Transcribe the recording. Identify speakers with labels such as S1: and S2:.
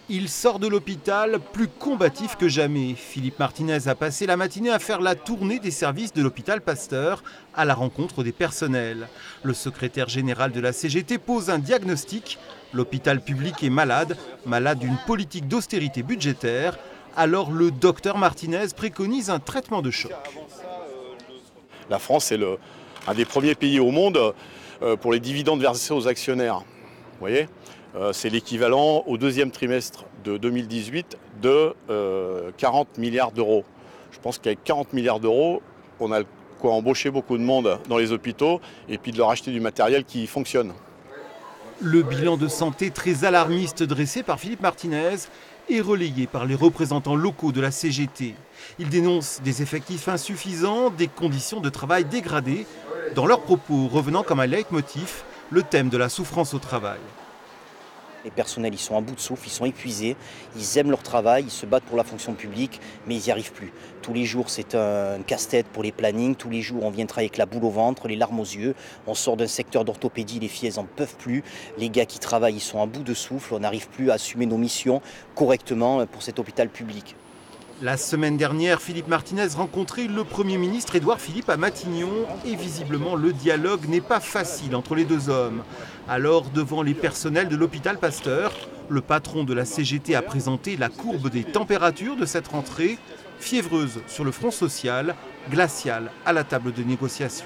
S1: Il sort de l'hôpital plus combatif que jamais. Philippe Martinez a passé la matinée à faire la tournée des services de l'hôpital Pasteur à la rencontre des personnels. Le secrétaire général de la CGT pose un diagnostic. L'hôpital public est malade d'une politique d'austérité budgétaire. Alors le docteur Martinez préconise un traitement de choc.
S2: La France est un des premiers pays au monde pour les dividendes versés aux actionnaires. Vous voyez, c'est l'équivalent au deuxième trimestre de 2018 de 40 milliards d'euros. Je pense qu'avec 40 milliards d'euros, on a quoi embaucher beaucoup de monde dans les hôpitaux et puis de leur acheter du matériel qui fonctionne.
S1: Le bilan de santé très alarmiste dressé par Philippe Martinez est relayé par les représentants locaux de la CGT. Il dénonce des effectifs insuffisants, des conditions de travail dégradées, dans leurs propos revenant comme un leitmotiv le thème de la souffrance au travail.
S3: Les personnels, ils sont à bout de souffle, ils sont épuisés, ils aiment leur travail, ils se battent pour la fonction publique, mais ils n'y arrivent plus. Tous les jours, c'est un casse-tête pour les plannings, tous les jours, on vient travailler avec la boule au ventre, les larmes aux yeux. On sort d'un secteur d'orthopédie, les filles, elles n'en peuvent plus. Les gars qui travaillent, ils sont à bout de souffle, on n'arrive plus à assumer nos missions correctement pour cet hôpital public.
S1: La semaine dernière, Philippe Martinez rencontrait le Premier ministre Édouard Philippe à Matignon et visiblement le dialogue n'est pas facile entre les deux hommes. Alors, devant les personnels de l'hôpital Pasteur, le patron de la CGT a présenté la courbe des températures de cette rentrée, fiévreuse sur le front social, glaciale à la table de négociation.